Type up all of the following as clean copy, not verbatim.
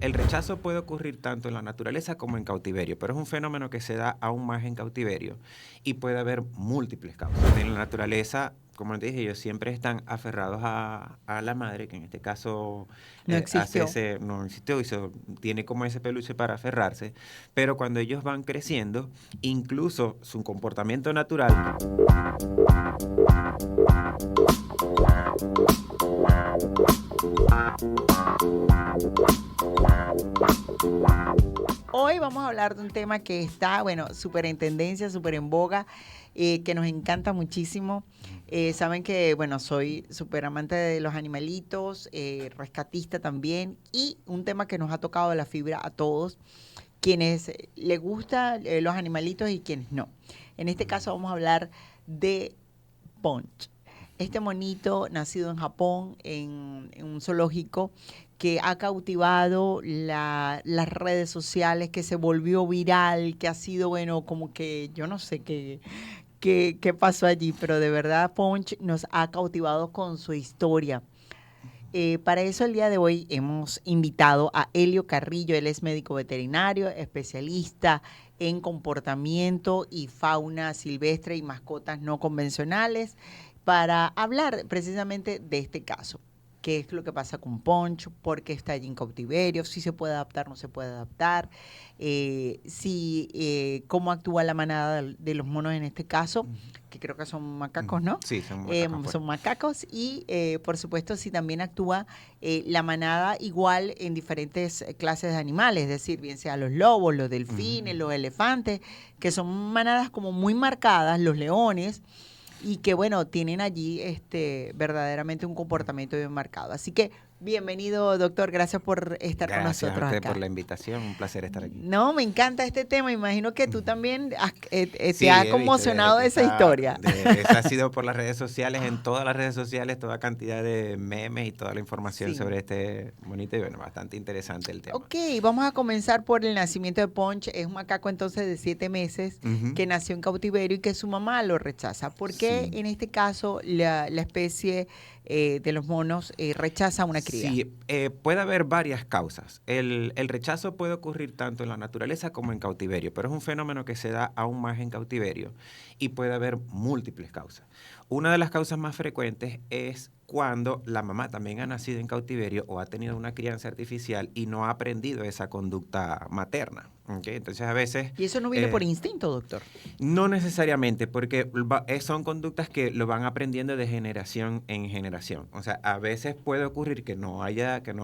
El rechazo puede ocurrir tanto en la naturaleza como en cautiverio, pero es un fenómeno que se da aún más en cautiverio y puede haber múltiples causas. En la naturaleza, como te dije, ellos siempre están aferrados a la madre, que en este caso No existió. no existió y tiene como ese peluche para aferrarse, pero cuando ellos van creciendo, incluso su comportamiento natural. Hoy vamos a hablar de un tema que está, bueno, súper en tendencia, súper en boga, que nos encanta muchísimo. Saben que, bueno, soy súper amante de los animalitos, rescatista también, y un tema que nos ha tocado la fibra a todos, quienes les gustan los animalitos y quienes no. En este caso vamos a hablar de Punch. Este monito nacido en Japón, en un zoológico, que ha cautivado las redes sociales, que se volvió viral, que ha sido, bueno, como que yo no sé qué pasó allí, pero de verdad Punch nos ha cautivado con su historia. Para eso el día de hoy hemos invitado a Helio Carrillo. Él es médico veterinario, especialista en comportamiento y fauna silvestre y mascotas no convencionales, para hablar precisamente de este caso. ¿Qué es lo que pasa con Poncho? ¿Por qué está allí en cautiverio? ¿Si se puede adaptar, no se puede adaptar? ¿Cómo actúa la manada de los monos en este caso? Que creo que son macacos, ¿no? Sí, son macacos Son afuera. macacos y, por supuesto, si también actúa la manada igual en diferentes clases de animales, es decir, bien sea los lobos, los delfines, los elefantes, que son manadas como muy marcadas, los leones, y que, bueno, tienen allí verdaderamente un comportamiento bien marcado. Así que, bienvenido, doctor, gracias por estar con Gracias a nosotros usted por acá. la invitación, un placer estar aquí. No, me encanta este tema. Imagino que tú también te Sí, ha he visto desde conmocionado que esa estaba, historia. eso ha sido por las redes sociales, en todas las redes sociales, toda cantidad de memes y toda la información Sí. sobre este bonito y bueno, bastante interesante el tema. Ok, vamos a comenzar por el nacimiento de Punch. Es un macaco entonces de 7 meses Ujú. que nació en cautiverio y que su mamá lo rechaza. ¿Por qué Sí. en este caso la especie de los monos rechaza una cría? Sí, puede haber varias causas. El rechazo puede ocurrir tanto en la naturaleza como en cautiverio, pero es un fenómeno que se da aún más en cautiverio y puede haber múltiples causas. Una de las causas más frecuentes es cuando la mamá también ha nacido en cautiverio o ha tenido una crianza artificial y no ha aprendido esa conducta materna. ¿Ok? Entonces a veces Y eso no viene por eh, instinto, doctor. no necesariamente, porque son conductas que lo van aprendiendo de generación en generación. O sea, a veces puede ocurrir que no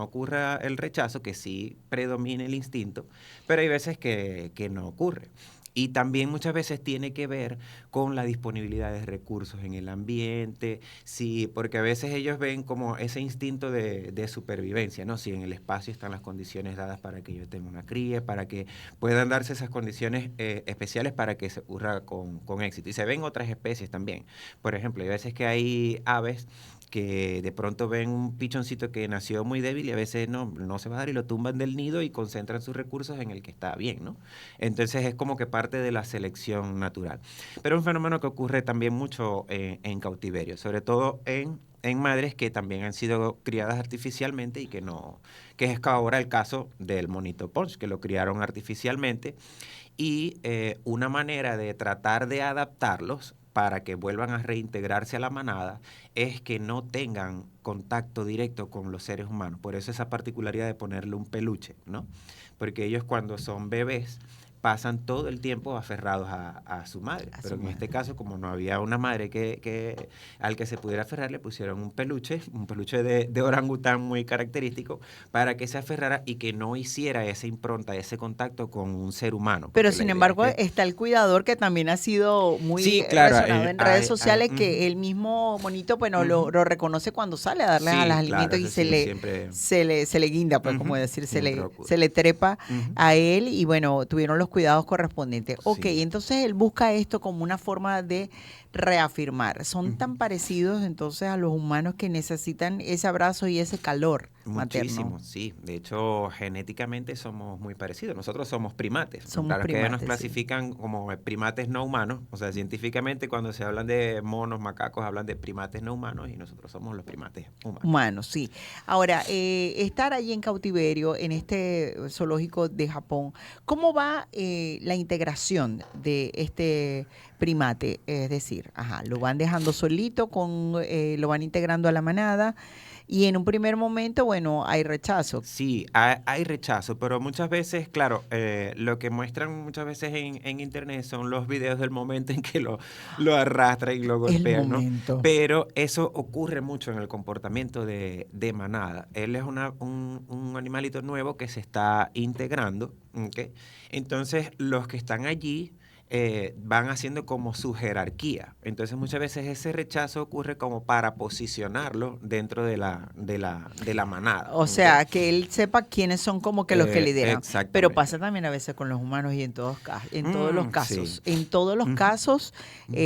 ocurra el rechazo, que sí predomine el instinto, pero hay veces que no ocurre. Y también muchas veces tiene que ver con la disponibilidad de recursos en el ambiente, sí, porque a veces ellos ven como ese instinto de supervivencia, ¿no? Si en el espacio están las condiciones dadas para que yo tenga una cría, para que puedan darse esas condiciones especiales para que se ocurra con éxito. Y se ven otras especies también. Por ejemplo, hay veces que hay aves que de pronto ven un pichoncito que nació muy débil y a veces no se va a dar y lo tumban del nido y concentran sus recursos en el que está bien, ¿no? Entonces es como que parte de la selección natural. Pero es un fenómeno que ocurre también mucho en cautiverio, sobre todo en madres que también han sido criadas artificialmente y que es ahora el caso del monito Ponch, que lo criaron artificialmente y una manera de tratar de adaptarlos para que vuelvan a reintegrarse a la manada es que no tengan contacto directo con los seres humanos. Por eso esa particularidad de ponerle un peluche, ¿no? Porque ellos cuando son bebés pasan todo el tiempo aferrados a su madre. A Pero su en este madre. caso, como no había una madre al que se pudiera aferrar, le pusieron un peluche de orangután muy característico para que se aferrara y que no hiciera esa impronta, ese contacto con un ser humano, Pero porque la sin idea es embargo que... está el cuidador que también ha sido muy Sí, claro, resonado en redes sociales, ujú, que el mismo monito, bueno, ujú. lo reconoce cuando sale a darles a los Sí, claro, alimentos y eso sí, siempre... se le guinda, pues como Ujú, decir, siempre se ocurre. le trepa Ujú. a él y bueno, tuvieron los cuidados correspondientes. Ok, Sí. entonces él busca esto como una forma de reafirmar. Son tan Ujú. parecidos entonces a los humanos que necesitan ese abrazo y ese calor materno. Muchísimo, sí. De hecho, genéticamente somos muy parecidos. Nosotros somos primates. Somos Claro que nos primates, sí. clasifican como primates no humanos. O sea, científicamente cuando se hablan de monos, macacos, hablan de primates no humanos y nosotros somos los primates humanos. Humanos, sí. Ahora, estar allí en cautiverio, en este zoológico de Japón, ¿cómo va la integración de este primate? Es decir, ajá, lo van dejando solito, lo van integrando a la manada y en un primer momento, bueno, hay rechazo. Sí, hay rechazo, pero muchas veces, claro, lo que muestran muchas veces en internet son los videos del momento en que lo arrastran y lo El golpean, ¿no? momento. Pero eso ocurre mucho en el comportamiento de manada. Él es un animalito nuevo que se está integrando, ¿ok? Entonces, los que están allí van haciendo como su jerarquía. Entonces, muchas veces ese rechazo ocurre como para posicionarlo dentro de la manada, O ¿ok? sea, que él sepa quiénes son como que los que lideran. Pero Exactamente. pasa también a veces con los humanos y en todos los Sí. casos. En todos los Ujú, casos, ujú.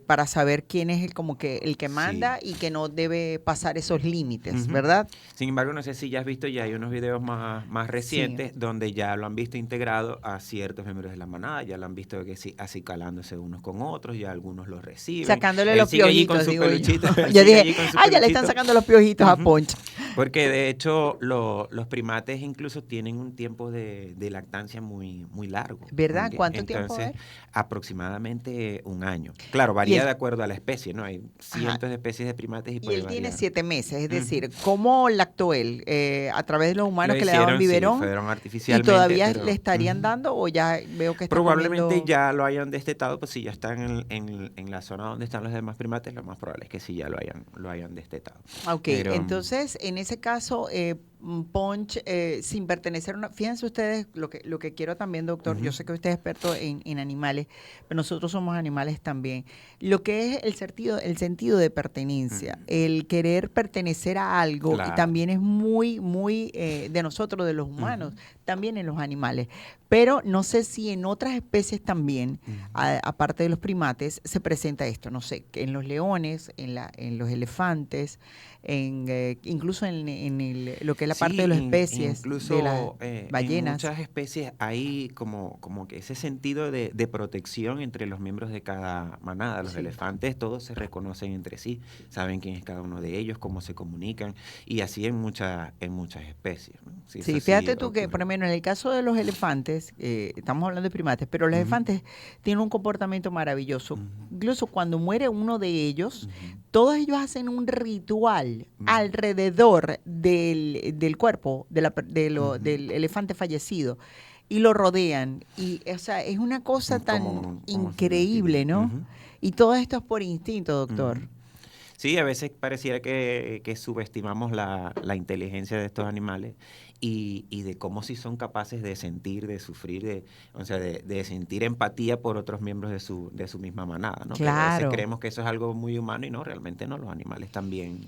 para saber quién es como que el que Sí. manda y que no debe pasar esos límites, Ujú. ¿verdad? Sin embargo, no sé si ya has visto, ya hay unos videos más Sí. recientes donde ya lo han visto integrado a ciertos miembros de la manada, ya lo han visto que sí, así calándose unos con otros, ya algunos los reciben. Sacándole Él los sigue allí con piojitos, su digo yo. peluchito, él Yo sigue dije, allí con su ya le están peluchito. sacando los piojitos a Ujú. Poncho. Porque de hecho los primates incluso tienen un tiempo de lactancia muy largo. ¿Verdad? ¿Ok? ¿Cuánto tiempo Entonces, es? aproximadamente un año. Claro, Y varía él, de acuerdo a la especie, ¿no? Hay ajá, cientos de especies de primates y y puede él tiene variar. 7 meses, es Ujú. decir, ¿cómo lactó él? ¿A través de los Lo humanos que le daban hicieron, sí, biberón? fueron ¿Y artificialmente, todavía le pero estarían ujú. dando o ya veo que está Probablemente comiendo? ya lo hayan destetado, pues si ya están en la zona donde están los demás primates, lo más probable es que sí ya lo hayan destetado. Ok, Pero entonces en ese caso, Punch, sin pertenecer a una... Fíjense ustedes, lo que quiero también, doctor, yo ujú, sé que usted es experto en animales, pero nosotros somos animales también. Lo que es el sentido de pertenencia, ujú, el querer pertenecer a algo, y claro. también es muy, muy de nosotros, de los Ujú, humanos, también en los animales. Pero no sé si en otras especies también, ujú. aparte de los primates, se presenta esto. No sé, que en los leones, en los elefantes, incluso lo que es la parte de Sí, las especies de las incluso en ballenas. muchas especies hay como que ese sentido de protección entre los miembros de cada manada. Los Sí. elefantes todos se reconocen entre sí, saben quién es cada uno de ellos, cómo se comunican, y así en muchas especies, ¿no? Sí, eso Sí, sí fíjate tú que, por lo ocurre. menos en el caso de los elefantes, estamos hablando de primates, pero los Ujú, elefantes tienen un comportamiento maravilloso. ujú, Incluso cuando muere uno de ellos, ujú, todos ellos hacen un ritual ujú, alrededor del cuerpo del ujú. elefante fallecido y lo rodean. Y, o sea, es una cosa tan Como si lo increíble, siguieran. ¿no? Ujú, Y todo esto es por instinto, doctor. ujú. Sí, a veces pareciera que subestimamos la inteligencia de estos animales y de cómo sí son capaces de sentir, de sufrir, o sea, de sentir empatía por otros miembros de su misma manada, ¿no? Que a veces Claro. creemos que eso es algo muy humano y no, realmente no, los animales también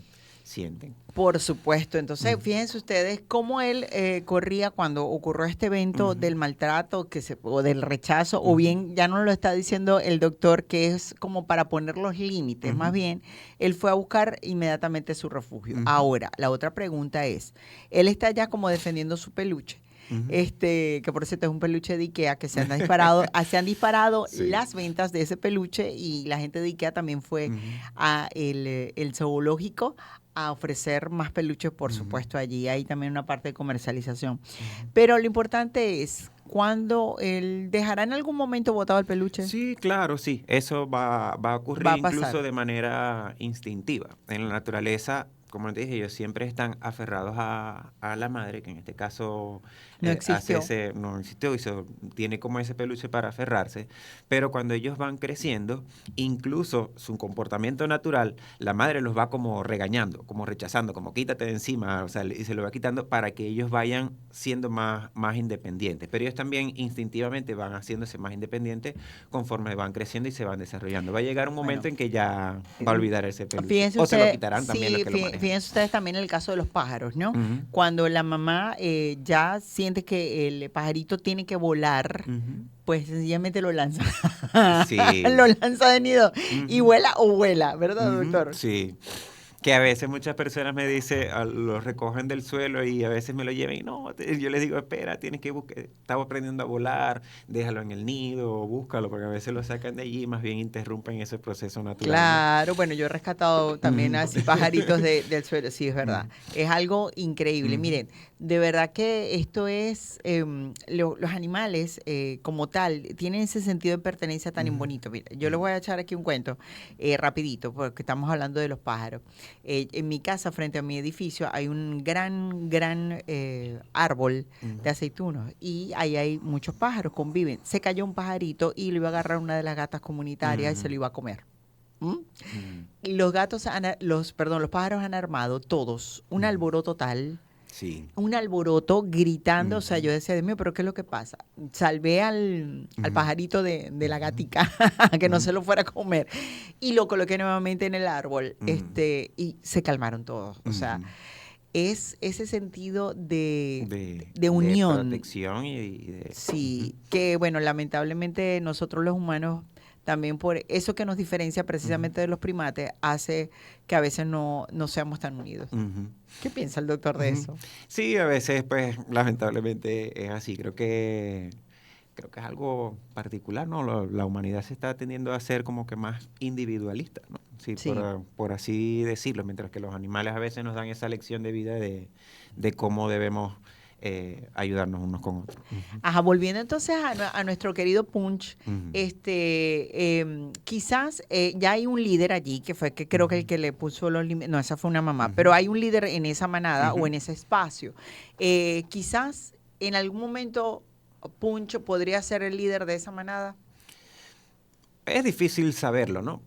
sienten. Por supuesto. Entonces, Ujú, fíjense ustedes cómo él corría cuando ocurrió este evento ujú, del maltrato o del rechazo, o ujú, bien ya no lo está diciendo el doctor, que es como para poner los límites. Más ujú, bien, él fue a buscar inmediatamente su refugio. ujú, Ahora, la otra pregunta es, él está ya como defendiendo su peluche. ujú. Que por cierto es un peluche de IKEA que se han disparado Sí. las ventas de ese peluche, y la gente de IKEA también fue Ujú, a el zoológico a ofrecer más peluches, por ujú, supuesto, allí hay también una parte de comercialización. ujú. Pero lo importante es cuando él dejará en algún momento botado el peluche, Sí, claro, sí. Eso va a ocurrir va a incluso pasar. de manera instintiva. En la naturaleza, como te dije, ellos siempre están aferrados a la madre, que en este caso No hace existió. no insistió, tiene como ese peluche para aferrarse. Pero cuando ellos van creciendo, incluso su comportamiento natural, la madre los va como regañando, como rechazando, como quítate de encima, o sea, y se lo va quitando para que ellos vayan siendo más independientes, pero ellos también instintivamente van haciéndose más independientes conforme van creciendo y se van desarrollando. Va a llegar un momento Bueno, en que ya va a olvidar ese peluche. fíjense O se lo ustedes, quitarán también los sí, que lo manejan. fíjense ustedes también en el caso de los pájaros, ¿no? Ujú, Cuando la mamá ya siente que el pajarito tiene que volar, ujú. pues sencillamente lo lanza. Sí. Lo lanza de nido y Ujú, vuela o vuela, ¿verdad, ujú, doctor? sí. Que a veces muchas personas me dicen, lo recogen del suelo y a veces me lo llevan y no, yo les digo, espera, tienes que buscar, estaba aprendiendo a volar, déjalo en el nido o búscalo, porque a veces lo sacan de allí y más bien interrumpen ese proceso natural, ¿no? Claro, bueno, yo he rescatado también Ujú. así pajaritos del suelo, sí, es verdad. Ujú, Es algo increíble. ujú, Miren, de verdad que esto es, los animales como tal tienen ese sentido de pertenencia tan ujú, bonito. Mira, yo les ujú, voy a echar aquí un cuento rapidito, porque estamos hablando de los pájaros. En mi casa, frente a mi edificio, hay un gran árbol de ujú, aceitunos y ahí hay muchos pájaros, conviven. Se cayó un pajarito y lo iba a agarrar una de las gatas comunitarias y se lo iba a comer. ¿Mm? ujú, Y los gatos, los pájaros han armado todos un ujú. alboroto tal, Sí. un alboroto gritando, o sea, Ujú, yo decía, Dios mío, pero ¿qué es lo que pasa? Salvé al ujú, pajarito de la ujú, gatica, que no ujú, se lo fuera a comer, y lo coloqué nuevamente en el árbol, ujú, y se calmaron todos, o sea, ujú. es ese sentido de De unión. protección y de... ujú, Sí, que bueno, lamentablemente nosotros los humanos, también por eso que nos diferencia ujú, precisamente de los primates, hace que a veces no seamos tan unidos. ujú. ¿Qué piensa el doctor de Ujú. eso? Sí, a veces, pues, lamentablemente es así. Creo que es algo particular, ¿no? La humanidad se está tendiendo a ser como que más individualista, ¿no? Sí, Sí. por así decirlo, mientras que los animales a veces nos dan esa lección de vida de cómo debemos ayudarnos unos con otros. Ujú, Ajá, volviendo entonces a nuestro querido Punch, ujú, quizás ya hay un líder allí, que fue que creo que el ujú, que le puso los límites, no, esa fue una mamá, ujú, pero hay un líder en esa manada o ujú. en ese espacio. Quizás en algún momento Punch podría ser el líder de esa manada. Es difícil saberlo, ¿no?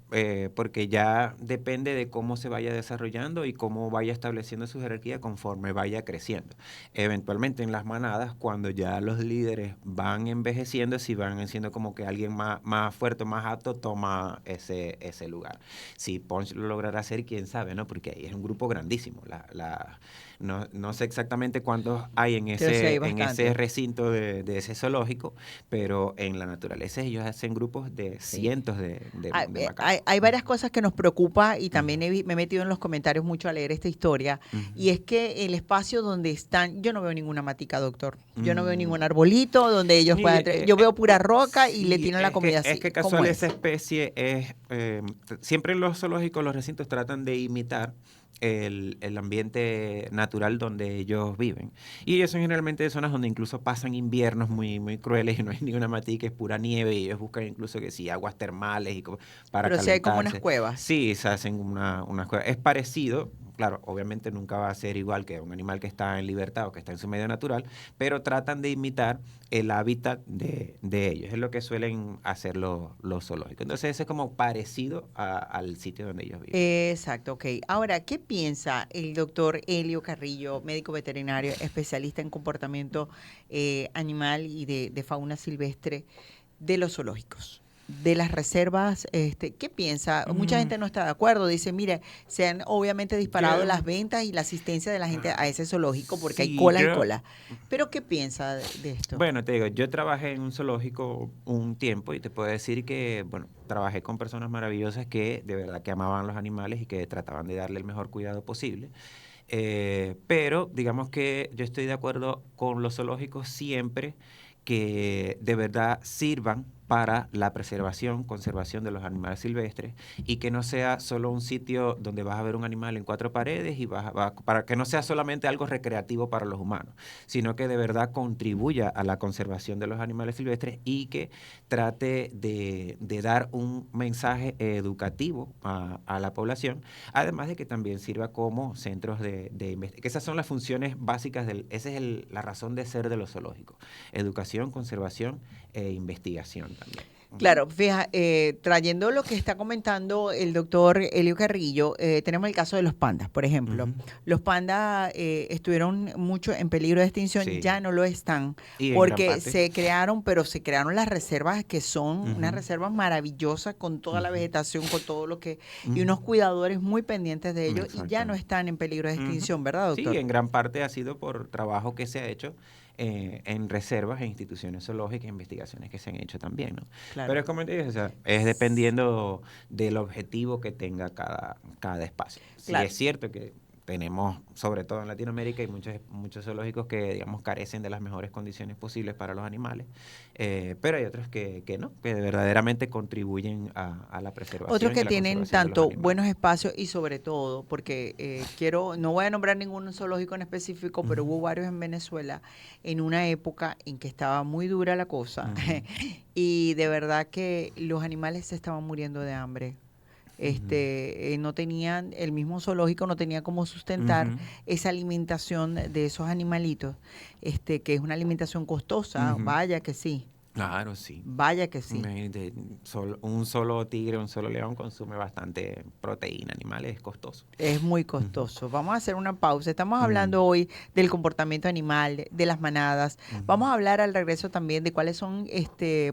Porque ya depende de cómo se vaya desarrollando y cómo vaya estableciendo su jerarquía conforme vaya creciendo. Eventualmente en las manadas, cuando ya los líderes van envejeciendo, si van siendo como que alguien más fuerte, más apto, toma ese lugar. Si Punch lo logrará hacer, quién sabe, ¿no? Porque ahí es un grupo grandísimo. No sé exactamente cuántos hay en Pero sí hay ese bastante. recinto de ese zoológico, pero en la naturaleza ellos hacen grupos de Sí. cientos de macacos. Hay varias cosas que nos preocupa y Ujú, también me he metido en los comentarios mucho a leer esta historia y ujú, es que el espacio donde están, yo no veo ninguna matica, doctor, yo no veo mm. ningún arbolito donde ellos Y, puedan, yo veo pura roca y le sí, tiran la comida es así, que ¿cómo casual esa es? especie es, siempre en los zoológicos, los recintos tratan de imitar el ambiente natural donde ellos viven. Y ellos son generalmente de zonas donde incluso pasan inviernos muy crueles y no hay ni una matica, es pura nieve y ellos buscan incluso que sí, aguas termales para Pero sí hay como unas calentarse. cuevas. Sí, se hacen unas cuevas. Es parecido, claro, obviamente nunca va a ser igual que un animal que está en libertad o que está en su medio natural, pero tratan de imitar el hábitat de ellos. Es lo que suelen hacer los zoológicos. Entonces, ese es como parecido al sitio donde ellos viven. Exacto, ok. Ahora, ¿qué piensa el doctor Helio Carrillo, médico veterinario, especialista en comportamiento animal y de fauna silvestre, de los zoológicos? De las reservas, ¿qué piensa? Mucha Mm, gente no está de acuerdo, dice, mire, se han obviamente disparado yo, las ventas y la asistencia de la gente a ese zoológico porque hay sí, cola y yo, cola. Pero ¿qué piensa de esto? bueno, te digo, yo trabajé en un zoológico un tiempo y te puedo decir que, bueno, trabajé con personas maravillosas que de verdad que amaban los animales y que trataban de darle el mejor cuidado posible. Pero digamos que yo estoy de acuerdo con los zoológicos siempre que de verdad sirvan para la preservación, conservación de los animales silvestres y que no sea solo un sitio donde vas a ver un animal en cuatro paredes y para que no sea solamente algo recreativo para los humanos, sino que de verdad contribuya a la conservación de los animales silvestres y que trate de dar un mensaje educativo a la población. Además de que también sirva como centros de investigación. Esas son las funciones básicas esa es la razón de ser de los zoológicos. Educación, conservación e investigación también. Claro, fíjate, trayendo lo que está comentando el doctor Elio Carrillo, tenemos el caso de los pandas, por ejemplo. Ujú. Los pandas estuvieron mucho en peligro de extinción, Sí, ya no lo están, y en gran porque parte. se crearon, pero se crearon las reservas que son unas Ujú, reservas maravillosas con toda la ujú, vegetación, con todo lo que, y ujú. unos cuidadores muy pendientes de ellos, y ya no Exactamente. están en peligro de Ujú. extinción, ¿verdad, Sí, doctor? en gran parte ha sido por trabajo que se ha hecho en reservas e instituciones zoológicas, investigaciones que se han hecho también, ¿no? Pero Claro. es como te digo, o sea, es dependiendo del objetivo que tenga cada espacio. Sí Claro. es cierto que tenemos, sobre todo en Latinoamérica, hay muchos zoológicos que, digamos, carecen de las mejores condiciones posibles para los animales, pero hay otros que no, que verdaderamente contribuyen a la Otros preservación y que a la tienen conservación de los tanto animales. buenos espacios y sobre todo, porque no voy a nombrar ningún zoológico en específico, pero Ujú, hubo varios en Venezuela en una época en que estaba muy dura la cosa ujú, y de verdad que los animales se estaban muriendo de hambre. ujú. No tenían, el mismo zoológico no tenía cómo sustentar Ujú, esa alimentación de esos animalitos, que es una alimentación costosa, ujú. vaya que sí, Claro, sí. vaya que sí. Imagínate, un solo tigre, un solo león consume bastante proteína animal, es costoso. Es muy Ujú, costoso. Vamos a hacer una pausa. Estamos mm, hablando hoy del comportamiento animal, de las manadas. ujú, Vamos a hablar al regreso también de cuáles son,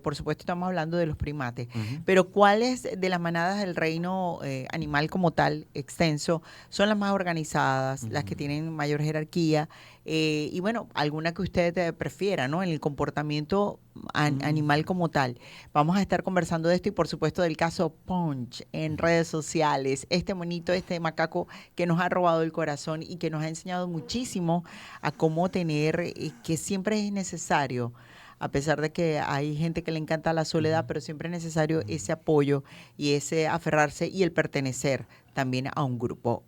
por supuesto, estamos hablando de los primates, ujú, pero cuáles de las manadas del reino animal como tal, extenso, son las más organizadas, las que ujú, tienen mayor jerarquía, y bueno, alguna que usted prefiera, ¿no? En el comportamiento ujú. animal como tal. Vamos a estar conversando de esto y por supuesto del caso Punch en redes sociales. Este monito, este macaco que nos ha robado el corazón y que nos ha enseñado muchísimo a cómo tener, que siempre es necesario, a pesar de que hay gente que le encanta la soledad, pero siempre es necesario ese apoyo y ese aferrarse y el pertenecer también a un grupo.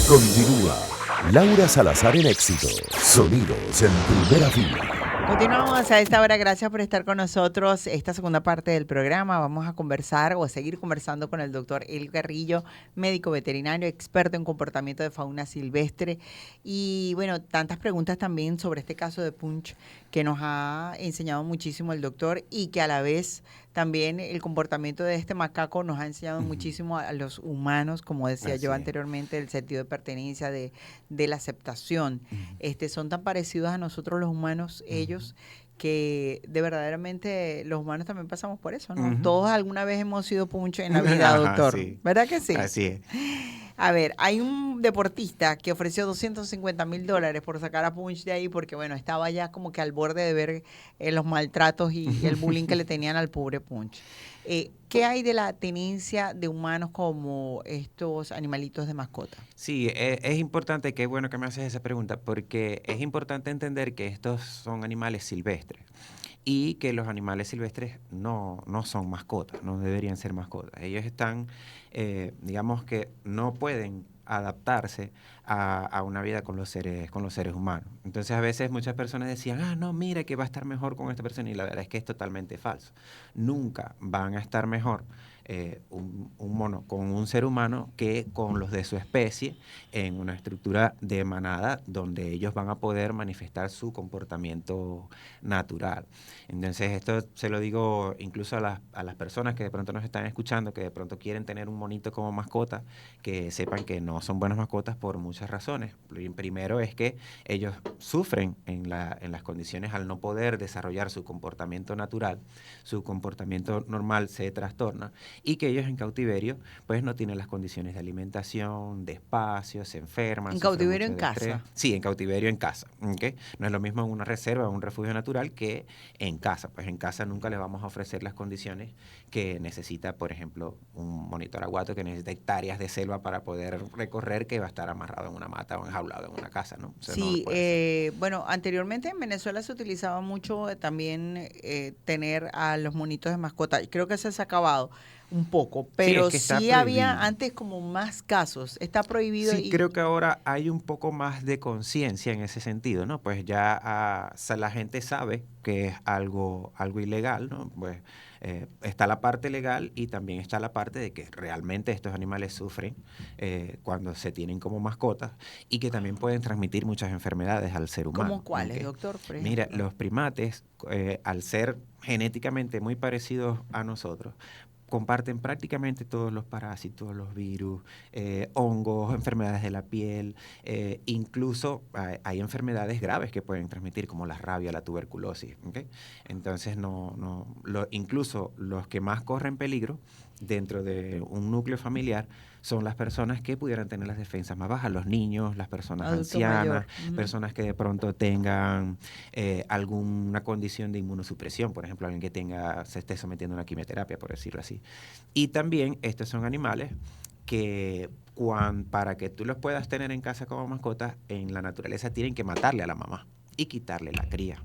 Continúa Laura Salazar en Éxitos. Sonidos en primera fila. Continuamos a esta hora, gracias por estar con nosotros. Esta segunda parte del programa vamos a conversar o a seguir conversando con el doctor El Carrillo, médico veterinario, experto en comportamiento de fauna silvestre. Y bueno, tantas preguntas también sobre este caso de Punch que nos ha enseñado muchísimo el doctor y que a la vez también el comportamiento de este macaco nos ha enseñado Ujú. muchísimo a los humanos, como decía yo Así es. anteriormente, el sentido de pertenencia, de la aceptación. Ujú, Son tan parecidos a nosotros los humanos, ujú, ellos, que de verdaderamente los humanos también pasamos por eso, ¿no? ujú. Todos alguna vez hemos sido puncho en la vida, Ajá, doctor. sí, ¿Verdad que sí? así es. A ver, hay un deportista que ofreció $250,000 por sacar a Punch de ahí porque, bueno, estaba ya como que al borde de ver los maltratos y el bullying que le tenían al pobre Punch. ¿Qué hay de la tenencia de humanos como estos animalitos de mascota? Sí, es importante, qué bueno que me haces esa pregunta, porque es importante entender que estos son animales silvestres y que los animales silvestres no son mascotas, no deberían ser mascotas. Ellos están, digamos que no pueden adaptarse a una vida con los seres humanos. Entonces a veces muchas personas decían, ah, no, mira que va a estar mejor con esta persona y la verdad es que es totalmente falso. Nunca van a estar mejor un mono con un ser humano que con los de su especie en una estructura de manada donde ellos van a poder manifestar su comportamiento natural. Entonces, esto se lo digo incluso a las personas que de pronto nos están escuchando, que de pronto quieren tener un monito como mascota, que sepan que no son buenas mascotas por muchas razones. Primero es que ellos sufren en las condiciones al no poder desarrollar su comportamiento natural, su comportamiento normal se trastorna y que ellos en cautiverio pues no tienen las condiciones de alimentación, de espacio, se enferman, En sufren cautiverio mucho en de estrés. casa. Sí, en cautiverio en casa, ¿ok? No es lo mismo en una reserva o un refugio natural que en casa. Pues en casa nunca les vamos a ofrecer las condiciones que necesita, por ejemplo, un monitor aguato que necesita hectáreas de selva para poder recorrer, que va a estar amarrado en una mata o enjaulado en una casa, ¿no? Eso no lo Sí, puede hacer. bueno, anteriormente en Venezuela se utilizaba mucho también tener a los monitos de mascota. Creo que eso se ha acabado. un poco, Sí, pero es que está sí había prohibido. antes como más casos. Está prohibido Sí, creo que ahora hay un poco más de conciencia en ese sentido, ¿no? Pues ya la gente sabe que es algo ilegal, ¿no? Pues está la parte legal y también está la parte de que realmente estos animales sufren cuando se tienen como mascotas y que también pueden transmitir muchas enfermedades al ser ¿Cómo humano. cuáles, ¿Ok? doctor, por Mira, ejemplo? los primates, al ser genéticamente muy parecidos a nosotros, comparten prácticamente todos los parásitos, los virus, hongos, enfermedades de la piel, incluso hay enfermedades graves que pueden transmitir, como la rabia, la tuberculosis. ¿Ok? Entonces, incluso los que más corren peligro dentro de un núcleo familiar son las personas que pudieran tener las defensas más bajas, los niños, las personas Adulto ancianas, mayor. Ujú. personas que de pronto tengan alguna condición de inmunosupresión, por ejemplo, alguien que se esté sometiendo a una quimioterapia, por decirlo así. Y también estos son animales que para que tú los puedas tener en casa como mascotas, en la naturaleza tienen que matarle a la mamá y quitarle la cría.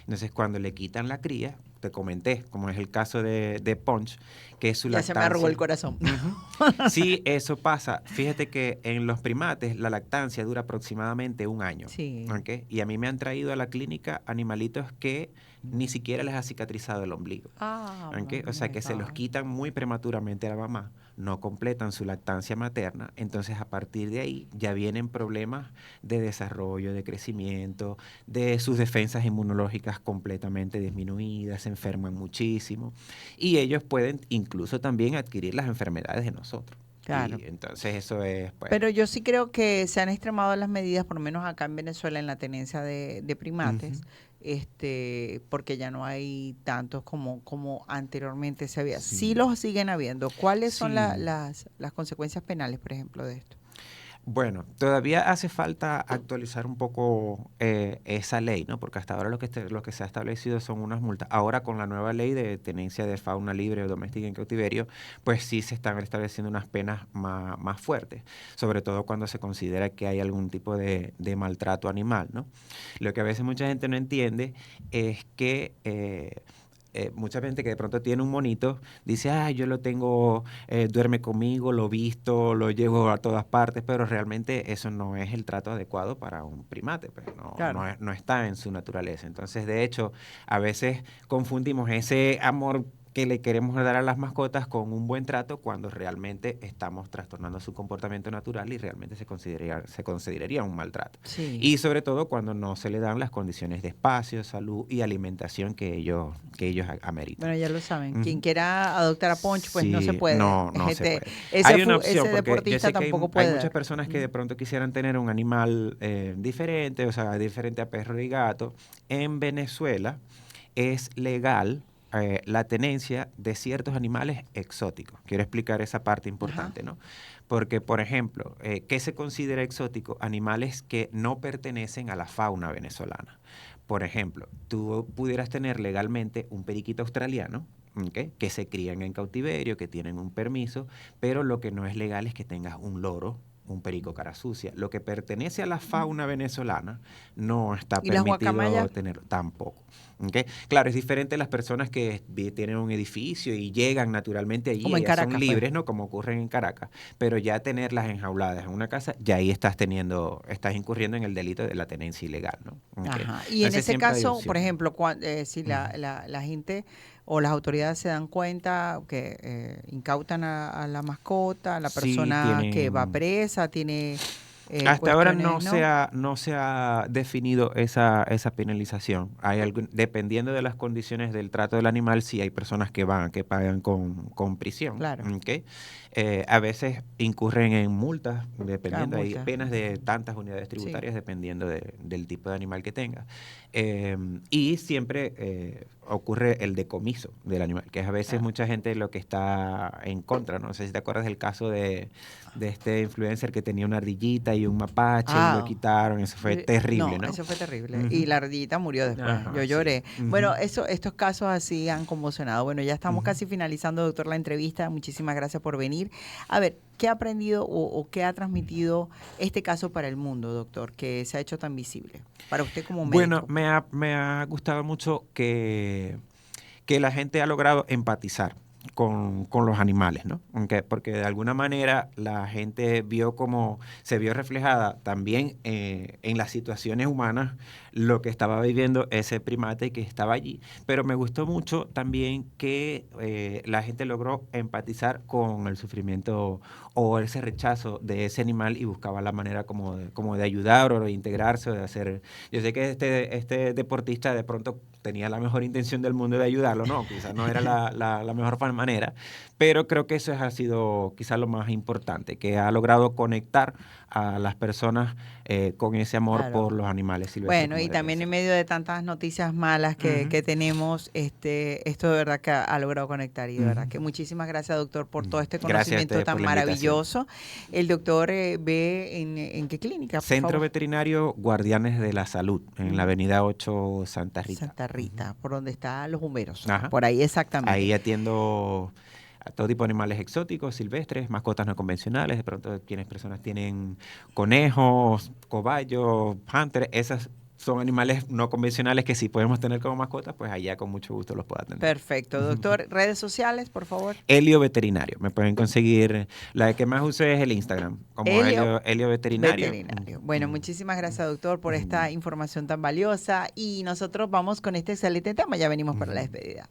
Entonces, cuando le quitan la cría, te comenté, como es el caso de Punch, que es su Ya se me arrugó el lactancia. corazón. Ujú. Sí, eso pasa. Fíjate que en los primates la lactancia dura aproximadamente un año. Sí. ¿Ok? Y a mí me han traído a la clínica animalitos que ni siquiera les ha cicatrizado el ombligo. Ah, ¿Ok? O sea, my que se los God. quitan muy prematuramente a la mamá, no completan su lactancia materna, entonces a partir de ahí ya vienen problemas de desarrollo, de crecimiento, de sus defensas inmunológicas completamente disminuidas, se enferman muchísimo y ellos pueden incluso también adquirir las enfermedades de nosotros. Claro. Y entonces eso es, pues, Pero yo sí creo que se han extremado las medidas, por lo menos acá en Venezuela, en la tenencia de primates, ujú, porque ya no hay tantos como anteriormente se había. Sí sí, los siguen habiendo. ¿Cuáles son sí. las consecuencias penales, por ejemplo, de esto? Bueno, todavía hace falta actualizar un poco esa ley, ¿no? Porque hasta ahora lo que se ha establecido son unas multas. Ahora con la nueva ley de tenencia de fauna libre o doméstica en cautiverio, pues sí se están estableciendo unas penas más fuertes, sobre todo cuando se considera que hay algún tipo de maltrato animal, ¿no? Lo que a veces mucha gente no entiende es que mucha gente que de pronto tiene un monito dice, ah, yo lo tengo, duerme conmigo, lo visto, lo llevo a todas partes, pero realmente eso no es el trato adecuado para un primate, pues Claro. no está en su naturaleza. Entonces, de hecho, a veces confundimos ese amor que le queremos dar a las mascotas con un buen trato cuando realmente estamos trastornando su comportamiento natural y realmente se consideraría un maltrato. Sí. Y sobre todo cuando no se le dan las condiciones de espacio, salud y alimentación que ellos ameritan. Bueno, ya lo saben. Quien Ujú. quiera adoptar a Poncho, pues no se Sí, puede. no se puede. Ese, Hay una ese opción, porque yo deportista sé que hay, tampoco hay puede muchas dar. personas que Ujú. de pronto quisieran tener un animal diferente, o sea, diferente a perro y gato. En Venezuela es legal la tenencia de ciertos animales exóticos. Quiero explicar esa parte Ajá. importante, ¿no? Porque, por ejemplo, ¿qué se considera exótico? Animales que no pertenecen a la fauna venezolana. Por ejemplo, tú pudieras tener legalmente un periquito australiano, ¿ok? Que se crían en cautiverio, que tienen un permiso, pero lo que no es legal es que tengas un loro, un perico cara sucia. Lo que pertenece a la fauna venezolana no está ¿Y las permitido guacamayas? tener tampoco. ¿Ok? Claro, es diferente las personas que tienen un edificio y llegan naturalmente allí, Como en ellas son Caracas, pues. libres, ¿no? Como ocurre en Caracas, pero ya tenerlas enjauladas en una casa, ya ahí estás incurriendo en el delito de la tenencia ilegal, ¿no? ¿Ok? Ajá. Y en Entonces ese siempre hay caso, por opciones. ejemplo, si Ujú. la gente o las autoridades se dan cuenta que incautan a la mascota, la Sí, persona que va tienen. presa, tiene Hasta ahora cuestiones, ¿no? no se ha definido esa penalización. Dependiendo de las condiciones del trato del animal, sí hay personas que pagan con prisión. Claro, ¿Ok? A veces incurren en multas, claro, dependiendo, hay multa. penas de tantas unidades Sí. tributarias, dependiendo del tipo de animal que tenga. Y siempre ocurre el decomiso del animal, que es a veces Claro. mucha gente lo que está en contra, ¿no? No sé si te acuerdas del caso de este influencer que tenía una ardillita y un mapache y lo Ah, quitaron. Eso fue terrible, no, ¿no? eso fue terrible. Y Ujú. la ardillita murió después. Yo Ajá, sí. lloré. Bueno, Ujú, estos casos así han conmocionado. Bueno, ya estamos ujú. casi finalizando, doctor, la entrevista. Muchísimas gracias por venir. A ver, ¿qué ha aprendido o qué ha transmitido este caso para el mundo, doctor, que se ha hecho tan visible? Para usted como Bueno, médico. me ha gustado mucho que la gente ha logrado empatizar con los animales, ¿no? Porque de alguna manera la gente se vio reflejada también en las situaciones humanas lo que estaba viviendo ese primate que estaba allí. Pero me gustó mucho también que la gente logró empatizar con el sufrimiento o ese rechazo de ese animal y buscaba la manera como de ayudar o de integrarse o de hacer. Yo sé que este deportista de pronto tenía la mejor intención del mundo de ayudarlo, no, quizás no era la mejor manera, pero creo que eso ha sido quizás lo más importante, que ha logrado conectar a las personas con ese amor Claro. por los animales silvestres. Bueno, como y debe también ser. en medio de tantas noticias malas Ujú. que tenemos, esto de verdad que ha logrado conectar. Y de verdad Ujú. que muchísimas gracias, doctor, por todo este Gracias a conocimiento ustedes tan por la invitación. maravilloso. El doctor ve en qué clínica, por Centro favor. Veterinario Guardianes de la Salud, en la Ujú. avenida 8 Santa Rita. Santa Rita, por donde están los bomberos. Ajá. Por ahí exactamente. Ahí atiendo a todo tipo de animales exóticos, silvestres, mascotas no convencionales. De pronto, quienes personas tienen conejos, cobayos, hunters, esas son animales no convencionales que sí podemos tener como mascotas, pues allá con mucho gusto los puedo atender. Perfecto. Doctor, redes sociales, por favor. Helio Veterinario. Me pueden conseguir, la que más uso es el Instagram, como Helio Helio Veterinario. Veterinario. Bueno, muchísimas gracias, doctor, por esta información tan valiosa. Y nosotros vamos con este excelente tema. Ya venimos para la despedida.